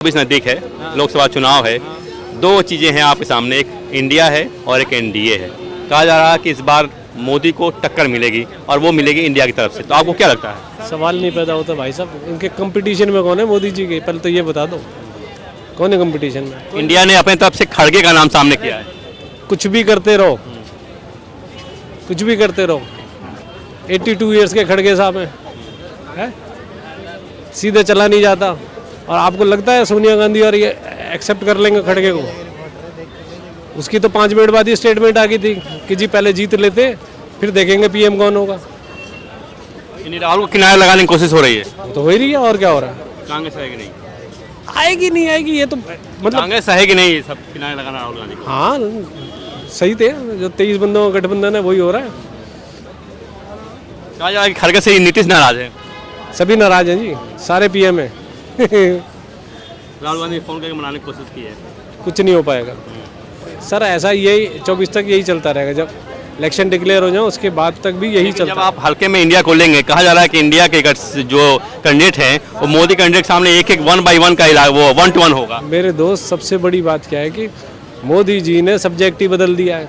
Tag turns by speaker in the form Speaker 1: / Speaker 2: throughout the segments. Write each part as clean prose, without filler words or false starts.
Speaker 1: बीच नज़दीक है, लोकसभा चुनाव है। दो चीज़ें हैं आपके सामने, एक इंडिया है और एक एनडीए है। कहा जा रहा है कि इस बार मोदी को टक्कर मिलेगी और वो मिलेगी इंडिया की तरफ से। तो आपको क्या लगता है?
Speaker 2: सवाल नहीं पैदा होता भाई साहब। इनके कंपटीशन में कौन है मोदी जी के? पहले तो ये बता दो, कौन है कंपटीशन में?
Speaker 1: इंडिया ने अपने तरफ से खड़गे का नाम सामने किया है।
Speaker 2: कुछ भी करते रहो, कुछ भी करते रहो। 82 ईयर्स के खड़गे साहब हैं, सीधे चला नहीं जाता। और आपको लगता है सोनिया गांधी और ये एक्सेप्ट कर लेंगे खड़गे को? उसकी तो 5 मिनट बाद ही स्टेटमेंट आ गई थी कि जी पहले जीत लेते फिर देखेंगे पीएम कौन होगा।
Speaker 1: राहुल को किनारे लगाने की कोशिश हो रही है।
Speaker 2: वो तो हो ही रही है, और क्या हो रहा है?
Speaker 1: कांग्रेस आएगी नहीं?
Speaker 2: आएगी नहीं आएगी, ये तो मतलब
Speaker 1: कांग्रेस आएगी नहीं, ये सब किनारे लगाना राहुल गांधी को।
Speaker 2: हाँ सही थे, जो 23 बंदों का गठबंधन है वही हो रहा है।
Speaker 1: कहा जा रहा है कि खड़गे से नीतीश नाराज है।
Speaker 2: सभी नाराज हैं जी, सारे पीएम हैं।
Speaker 1: राहुल गांधी ने फोन करके मनाने की कोशिश की है।
Speaker 2: कुछ नहीं हो पाएगा सर, ऐसा यही 24 तक यही चलता रहेगा। जब इलेक्शन डिक्लेयर हो जाए उसके बाद तक भी यही चलता।
Speaker 1: जब आप हल्के में इंडिया को लेंगे, कहा जा रहा है कि इंडिया के जो कैंडिडेट हैं वो मोदी कैंडिडेट के सामने एक 1 by 1 का इलाज, वो 1 to 1 होगा।
Speaker 2: मेरे दोस्त, सबसे बड़ी बात क्या है कि मोदी जी ने सब्जेक्ट ही बदल दिया है।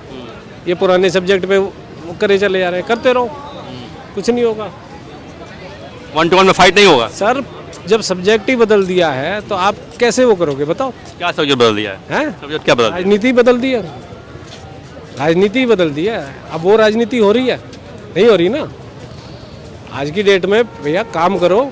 Speaker 2: ये पुराने सब्जेक्ट पे वो करे चले जा रहे हैं, करते रहो, कुछ नहीं होगा।
Speaker 1: 1 to 1 में फाइट नहीं होगा
Speaker 2: सर जब सब्जेक्ट ही बदल दिया है तो आप कैसे वो करोगे बताओ?
Speaker 1: क्या सब्जेक्ट बदल दिया है?
Speaker 2: हैं?
Speaker 1: सब्जेक्ट क्या बदल दिया?
Speaker 2: राजनीति बदल दी है, राजनीति बदल दी है। अब वो राजनीति हो रही है? नहीं हो रही ना। आज की डेट में भैया काम करो,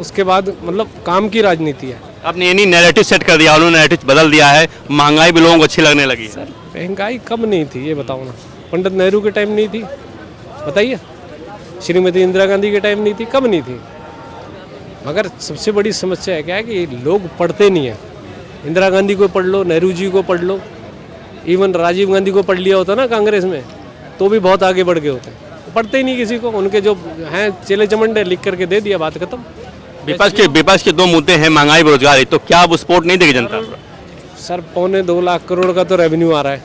Speaker 2: उसके बाद मतलब काम की राजनीति है।
Speaker 1: आपने ये नहीं नैरेटिव सेट कर दिया, उन्होंने नैरेटिव बदल दिया है, महंगाई भी लोगों को अच्छी लगने लगी है।
Speaker 2: सर महंगाई कब नहीं थी ये बताओ ना? पंडित नेहरू के टाइम नहीं थी, बताइए। श्रीमती इंदिरा गांधी के टाइम नहीं थी, कब नहीं थी? मगर सबसे बड़ी समस्या है क्या है कि लोग पढ़ते नहीं हैं। इंदिरा गांधी को पढ़ लो, नेहरू जी को पढ़ लो, इवन राजीव गांधी को पढ़ लिया होता ना कांग्रेस में तो भी बहुत आगे बढ़ गए होते हैं। पढ़ते ही नहीं किसी को, उनके जो हैं चेले चमंडे लिख करके दे दिया, बात खत्म।
Speaker 1: विपक्ष के दो मुद्दे हैं, महंगाई बेरोजगारी। तो क्या अब सपोर्ट नहीं देगी जनता?
Speaker 2: सर 2.25 लाख करोड़ का तो रेवेन्यू आ रहा है,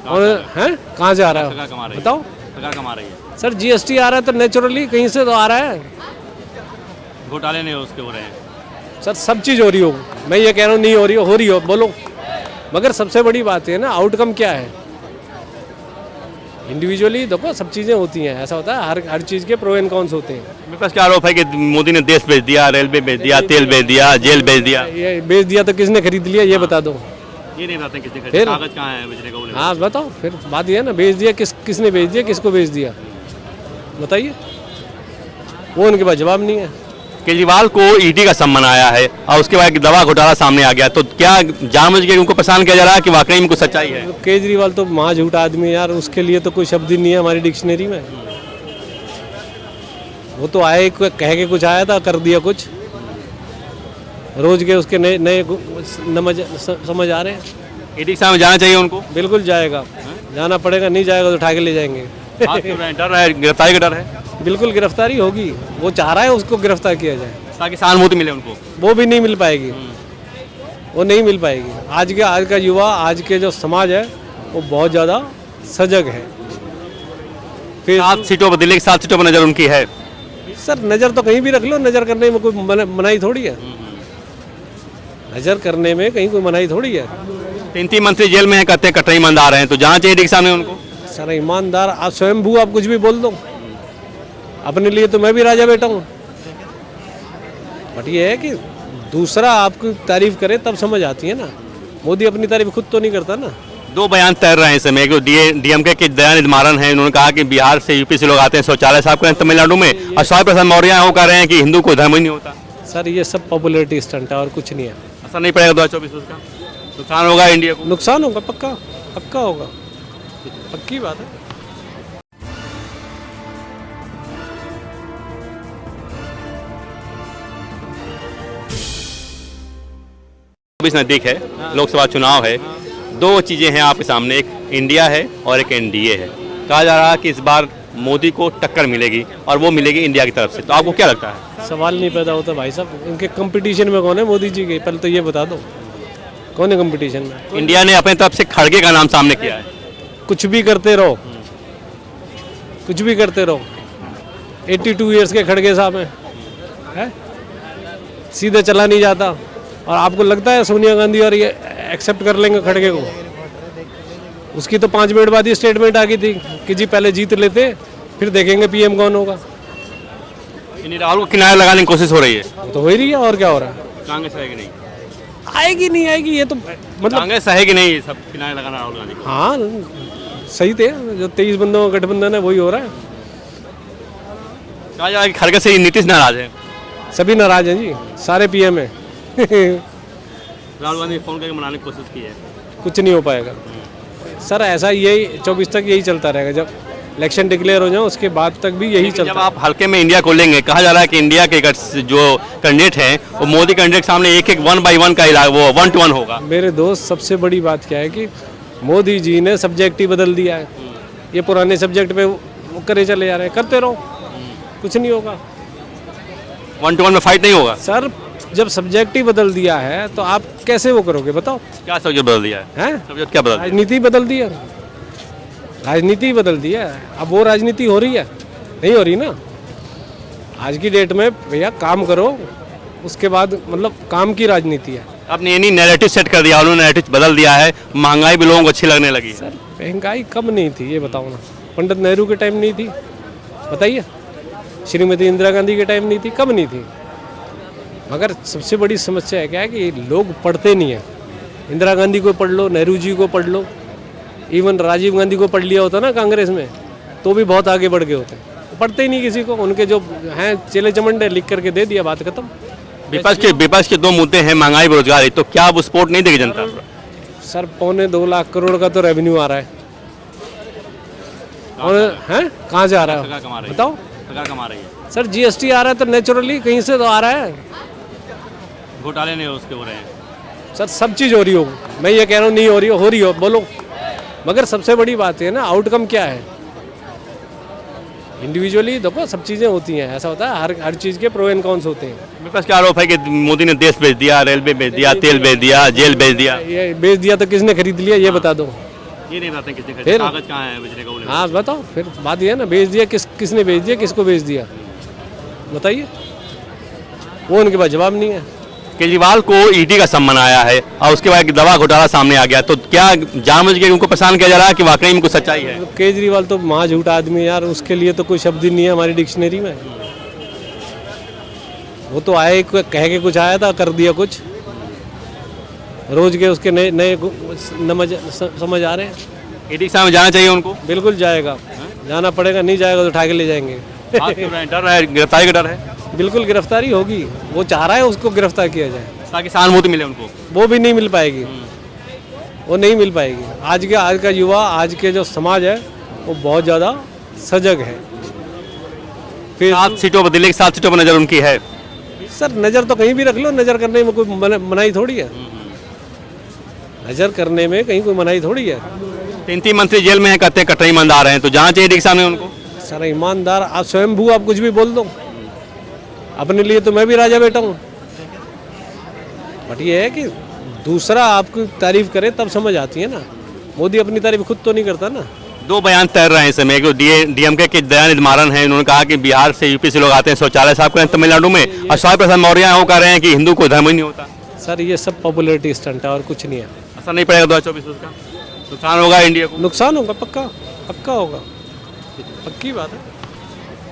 Speaker 2: और हैं कहाँ से आ रहा है बताओ?
Speaker 1: सरकार कमा रही है।
Speaker 2: सर जीएसटी आ रहा है तो नेचुरली कहीं से तो आ रहा है।
Speaker 1: घोटाले नहीं उसके हो रहे हैं।
Speaker 2: सर सब चीज़ हो रही हो, मैं ये कह रहा हूँ नहीं हो रही हो बोलो। मगर सबसे बड़ी बात है ना, आउटकम क्या है? इंडिविजुअली देखो सब चीज़ें होती हैं, ऐसा होता है हर चीज़ के प्रो एंड कॉन्स होते हैं।
Speaker 1: मेरे पास क्या आरोप है कि मोदी ने देश बेच दिया, रेलवे बेच दिया, तेल बेच दिया, जेल बेच दिया।
Speaker 2: ये बेच दिया तो किसने खरीद लिया ये बता दो।
Speaker 1: ये नहीं बताते किसने
Speaker 2: फिर
Speaker 1: कागज कहाँ है बेचने का?
Speaker 2: हाँ बताओ, फिर बात ये है ना, बेच दिया किसने बेच दिया, किसको बेच दिया बताइए। वो उनके पास जवाब नहीं है।
Speaker 1: केजरीवाल को ईडी का सम्मान आया है और उसके बाद दवा घोटाला सामने आ गया, तो क्या जानबूझ के उनको परेशान किया जा रहा है कि वाकई में कुछ सच्चाई है?
Speaker 2: केजरीवाल तो महा झूठा आदमी है यार, उसके लिए तो कोई शब्द ही नहीं है हमारी डिक्शनरी में। वो तो आए कह के कुछ आया था, कर दिया कुछ। रोज के उसके नए नए समझ आ रहे हैं।
Speaker 1: ईडी के सामने जाना चाहिए उनको?
Speaker 2: बिल्कुल जाएगा, जाना पड़ेगा, नहीं जाएगा तो उठा के ले जाएंगे।
Speaker 1: डर है, गिरफ्तारी का डर है?
Speaker 2: बिल्कुल गिरफ्तारी होगी, वो चाह रहा है उसको गिरफ्तार किया जाए
Speaker 1: ताकि सहानुभूति मिले उनको।
Speaker 2: वो भी नहीं मिल पाएगी, वो नहीं मिल पाएगी। आज का युवा, आज के जो समाज है वो बहुत ज़्यादा सजग है। फिर
Speaker 1: 7 सीटों पर, दिल्ली की 7 सीटों पर नज़र उनकी है।
Speaker 2: सर नज़र तो कहीं भी रख लो, नज़र करने में कोई मनाही थोड़ी है। नज़र करने में कहीं कोई मनाही थोड़ी है।
Speaker 1: 3 मंत्री जेल में हैं, कहते हैं कतई ईमानदार हैं, तो जाना चाहिए ईडी के सामने उनको।
Speaker 2: सर ईमानदार आप स्वयंभू आप कुछ भी बोल दो, अपने लिए तो मैं भी राजा बेटा हूँ। बट ये है कि दूसरा आपकी तारीफ करे तब समझ आती है ना। मोदी अपनी तारीफ खुद तो नहीं करता ना।
Speaker 1: 2 बयान तैर रहे हैं इस समय। डीएमके के दयानिधि मारन है, उन्होंने कहा कि बिहार से यूपी से लोग आते हैं शौचालय साफ करें तमिलनाडु में, और स्वामी प्रसाद मौर्य वो कह रहे हैं कि हिंदू को धर्म ही नहीं होता।
Speaker 2: सर ये सब पॉपुलरिटी स्टंट है और कुछ नहीं है।
Speaker 1: असर नहीं पड़ेगा 2024 का? नुकसान होगा इंडिया को?
Speaker 2: नुकसान होगा, पक्का पक्का होगा, पक्की बात है।
Speaker 1: बीच नज़दीक है, लोकसभा चुनाव है। दो चीज़ें हैं आपके सामने, एक इंडिया है और एक एनडीए है। कहा जा रहा है कि इस बार मोदी को टक्कर मिलेगी और वो मिलेगी इंडिया की तरफ से। तो आपको क्या लगता है?
Speaker 2: सवाल नहीं पैदा होता भाई साहब। इनके कंपटीशन में कौन है मोदी जी के? पहले तो ये बता दो, कौन है कंपटीशन में?
Speaker 1: इंडिया ने अपने तरफ से खड़गे का नाम सामने किया है।
Speaker 2: कुछ भी करते रहो, कुछ भी करते रहो। 82 ईयर्स के खड़गे साहब हैं, सीधे चला नहीं जाता। और आपको लगता है सोनिया गांधी और ये एक्सेप्ट कर लेंगे खड़गे को? उसकी तो 5 मिनट बाद ही स्टेटमेंट आ गई थी कि जी पहले जीत लेते फिर देखेंगे पीएम कौन होगा।
Speaker 1: यानी राहुल को किनारे लगाने की कोशिश हो रही है।
Speaker 2: वो तो हो ही रही है, और क्या हो रहा है?
Speaker 1: कांग्रेस आएगी नहीं?
Speaker 2: आएगी नहीं आएगी, ये तो मतलब
Speaker 1: कांग्रेस है कि नहीं, ये सब किनारे लगाना राहुल गांधी को?
Speaker 2: हाँ सही थे, जो 23 बंदों का गठबंधन है वही हो रहा है।
Speaker 1: कहा जा रहा है कि खड़गे से नीतीश नाराज है।
Speaker 2: सभी नाराज हैं जी, सारे पीएम है।
Speaker 1: राहुल गांधी ने फोन करके मनाने की कोशिश की है।
Speaker 2: कुछ नहीं हो पाएगा सर, ऐसा यही 24 तक यही चलता रहेगा। जब इलेक्शन डिक्लेयर हो जाए उसके बाद तक भी यही
Speaker 1: जब
Speaker 2: चलता।
Speaker 1: आप हल्के में इंडिया को लेंगे, कहा जा रहा है कि इंडिया के जो कैंडिडेट हैं वो मोदी कैंडिडेट के सामने एक 1 by 1 का इलाज, वो 1 to 1 होगा।
Speaker 2: मेरे दोस्त, सबसे बड़ी बात क्या है कि मोदी जी ने सब्जेक्ट ही बदल दिया है। ये पुराने सब्जेक्ट पे वो करे चले जा रहे हैं, करते रहो, कुछ नहीं होगा
Speaker 1: 1 to 1 में फाइट नहीं होगा।
Speaker 2: सर। जब सब्जेक्ट ही बदल दिया है तो आप कैसे वो करोगे बताओ?
Speaker 1: क्या सब्जेक्ट बदल दिया है?
Speaker 2: हैं?
Speaker 1: सब्जेक्ट क्या बदल दिया?
Speaker 2: राजनीति बदल दी है, राजनीति बदल दी है। अब वो राजनीति हो रही है? नहीं हो रही ना। आज की डेट में भैया काम करो, उसके बाद मतलब काम की राजनीति है।
Speaker 1: आपने ये नहीं नैरेटिव सेट कर दिया, उन्होंने नैरेटिव बदल दिया है, महंगाई भी लोगों को अच्छी लगने लगी है।
Speaker 2: सर महंगाई कब नहीं थी ये बताओ ना? पंडित नेहरू के टाइम नहीं थी, बताइए। श्रीमती इंदिरा गांधी के टाइम नहीं थी, कब नहीं थी? मगर सबसे बड़ी समस्या है क्या है कि लोग पढ़ते नहीं हैं। इंदिरा गांधी को पढ़ लो, नेहरू जी को पढ़ लो, इवन राजीव गांधी को पढ़ लिया होता ना कांग्रेस में तो भी बहुत आगे बढ़ गए होते। पढ़ते ही नहीं किसी को, उनके जो हैं चेले चमंडे लिख करके दे दिया, बात खत्म।
Speaker 1: विपक्ष के 2 मुद्दे हैं, महंगाई, बेरोजगारी, तो क्या वो सपोर्ट नहीं देगी जनता?
Speaker 2: सर 2.25 लाख करोड़ का तो रेवेन्यू आ रहा है, और हैं कहाँ से आ रहा है बताओ?
Speaker 1: सरकार कमा रही है।
Speaker 2: सर जीएसटी आ रहा है तो नेचुरली कहीं से तो आ रहा है।
Speaker 1: घोटाले नहीं उसके हो रहे हैं।
Speaker 2: सर सब चीज़ हो रही हो, मैं ये कह रहा हूँ नहीं हो रही हो बोलो। मगर सबसे बड़ी बात है ना, आउटकम क्या है? इंडिविजुअली देखो सब चीज़ें होती हैं, ऐसा होता है हर चीज़ के प्रो एंड कॉन्स होते हैं।
Speaker 1: मेरे पास क्या आरोप है कि मोदी ने देश बेच दिया, रेलवे बेच दिया, तेल बेच दिया, जेल बेच दिया।
Speaker 2: ये बेच दिया तो किसने खरीद लिया ये बता दो।
Speaker 1: ये नहीं बताते किसने
Speaker 2: फिर?
Speaker 1: कागज कहाँ है बेचने का?
Speaker 2: हाँ बताओ, फिर बात ये है ना, बेच दिया किसने बेच दिया, किसको बेच दिया बताइए? वो उनके पास जवाब नहीं है।
Speaker 1: केजरीवाल को ईडी का सम्मान आया है और उसके बाद दवा घोटाला सामने आ गया, तो क्या जानबूझ के उनको परेशान किया जा रहा है कि वाकई में कुछ सच्चाई है?
Speaker 2: केजरीवाल तो महा झूठा आदमी है यार, उसके लिए तो कोई शब्द ही नहीं है हमारी डिक्शनरी में। वो तो आए कह के कुछ आया था, कर दिया कुछ, रोज के उसके नए नए समझ आ रहे हैं।
Speaker 1: ईडी के सामने जाना चाहिए उनको?
Speaker 2: बिल्कुल जाएगा, जाना पड़ेगा, नहीं जाएगा तो उठा के ले जाएंगे।
Speaker 1: डर है, गिरफ्तारी का डर है?
Speaker 2: बिल्कुल गिरफ्तारी होगी, वो चाह रहा है उसको गिरफ्तार किया जाए
Speaker 1: ताकि सहानुभूति मिले उनको।
Speaker 2: वो भी नहीं मिल पाएगी, वो नहीं मिल पाएगी। आज का युवा, आज के जो समाज है वो बहुत ज़्यादा सजग है। फिर
Speaker 1: 7 सीटों पर, दिल्ली की 7 सीटों पर नज़र उनकी है।
Speaker 2: सर नज़र तो कहीं भी रख लो, नज़र करने में कोई मनाही थोड़ी है, नज़र करने में कहीं कोई मनाही थोड़ी है।
Speaker 1: 3 मंत्री जेल में हैं, कहते हैं कतई ईमानदार हैं, तो जाना चाहिए ईडी के सामने उनको।
Speaker 2: सर ईमानदार आप स्वयंभू आप कुछ भी बोल दो, अपने लिए तो मैं भी राजा बैठा हूँ, बट ये है कि दूसरा आपकी तारीफ करे तब समझ आती है ना। मोदी अपनी तारीफ खुद तो नहीं करता ना।
Speaker 1: 2 बयान तैर रहे हैं इस समय, डीएमके के दयानिधि मारन है, उन्होंने कहा कि बिहार से यूपी से लोग आते हैं शौचालय साफ करें तमिलनाडु में, और स्वामी प्रसाद मौर्य वो कह रहे हैं कि हिंदू को धर्म ही नहीं होता।
Speaker 2: सर ये सब पॉपुलरिटी स्टंट है और कुछ नहीं है।
Speaker 1: असर नहीं पड़ेगा 2024 का? नुकसान होगा इंडिया को?
Speaker 2: नुकसान होगा, पक्का पक्का होगा, पक्की बात है।